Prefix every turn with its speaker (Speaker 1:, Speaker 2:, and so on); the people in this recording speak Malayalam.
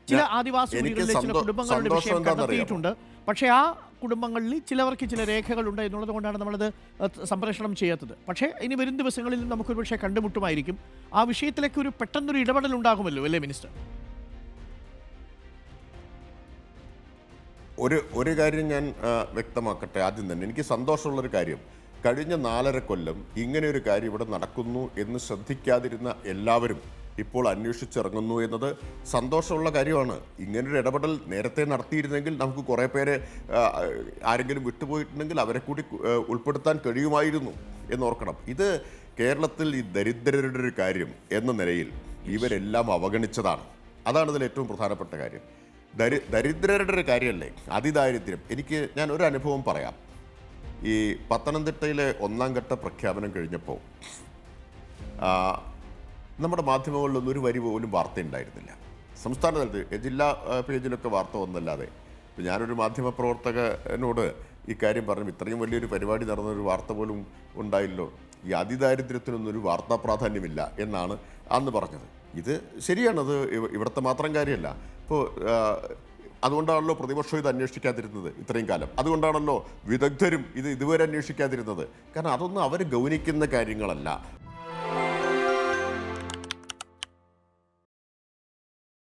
Speaker 1: ചില ആദിവാസി വീടുകളിലെ ചില കുടുംബങ്ങളുടെ വിഷയം കണ്ടെത്തിയിട്ടുണ്ട്. പക്ഷേ ആ കുടുംബങ്ങളിൽ ചിലവർക്ക് ചില രേഖകളുണ്ട് എന്നുള്ളത് കൊണ്ടാണ് നമ്മളത് സംപ്രേഷണം ചെയ്യാത്തത്. പക്ഷേ ഇനി വരും ദിവസങ്ങളിൽ നമുക്കൊരു പക്ഷേ കണ്ടുമുട്ടുമായിരിക്കും. ആ വിഷയത്തിലേക്ക് ഒരു പെട്ടെന്നൊരു ഇടപെടൽ ഉണ്ടാകുമല്ലോ അല്ലേ മിനിസ്റ്റർ?
Speaker 2: ഒരു കാര്യം ഞാൻ വ്യക്തമാക്കട്ടെ. ആദ്യം തന്നെ എനിക്ക് സന്തോഷമുള്ളൊരു കാര്യം, കഴിഞ്ഞ 4.5 കൊല്ലം ഇങ്ങനെ ഒരു കാര്യം ഇവിടെ നടക്കുന്നു എന്ന് ശ്രദ്ധിക്കാതിരുന്ന എല്ലാവരും ഇപ്പോൾ അന്വേഷിച്ചിറങ്ങുന്നു എന്നത് സന്തോഷമുള്ള കാര്യമാണ്. ഇങ്ങനൊരു ഇടപെടൽ നേരത്തെ നടത്തിയിരുന്നെങ്കിൽ നമുക്ക് കുറേ പേരെ ആരെങ്കിലും വിട്ടുപോയിട്ടുണ്ടെങ്കിൽ അവരെ കൂടി ഉൾപ്പെടുത്താൻ കഴിയുമായിരുന്നു എന്നോർക്കണം. ഇത് കേരളത്തിൽ ഈ ദരിദ്രരുടെ ഒരു കാര്യം എന്ന നിലയിൽ ഇവരെല്ലാം അവഗണിച്ചതാണ്. അതാണ് ഇതിൽ ഏറ്റവും പ്രധാനപ്പെട്ട കാര്യം. ദരിദ്രരുടെ ഒരു കാര്യമല്ലേ അതിദാരിദ്ര്യം. ഞാൻ ഒരു അനുഭവം പറയാം. ഈ പത്തനംതിട്ടയിലെ 1ാം ഘട്ട പ്രഖ്യാപനം കഴിഞ്ഞപ്പോൾ നമ്മുടെ മാധ്യമങ്ങളിലൊന്നും ഒരു വരി പോലും വാർത്ത ഉണ്ടായിരുന്നില്ല. സംസ്ഥാന തലത്തിൽ ജില്ലാ പേജിലൊക്കെ വാർത്ത വന്നല്ലാതെ. ഞാനൊരു മാധ്യമപ്രവർത്തകനോട് ഇക്കാര്യം പറഞ്ഞു, ഇത്രയും വലിയൊരു പരിപാടി നടന്നൊരു വാർത്ത പോലും ഉണ്ടായില്ലോ, ഈ അതിദാരിദ്ര്യത്തിനൊന്നും ഒരു വാർത്താ പ്രാധാന്യമില്ല എന്നാണ് അന്ന് പറഞ്ഞത്. ഇത് ശരിയാണത്, ഇവിടുത്തെ മാത്രം കാര്യമല്ല. ഇപ്പോൾ അതുകൊണ്ടാണല്ലോ പ്രതിപക്ഷം ഇത് അന്വേഷിക്കാതിരുന്നത് ഇത്രയും കാലം. അതുകൊണ്ടാണല്ലോ വിദഗ്ധരും ഇതുവരെ അന്വേഷിക്കാതിരുന്നത്. കാരണം അതൊന്നും അവർ ഗൗനിക്കുന്ന കാര്യങ്ങളല്ല.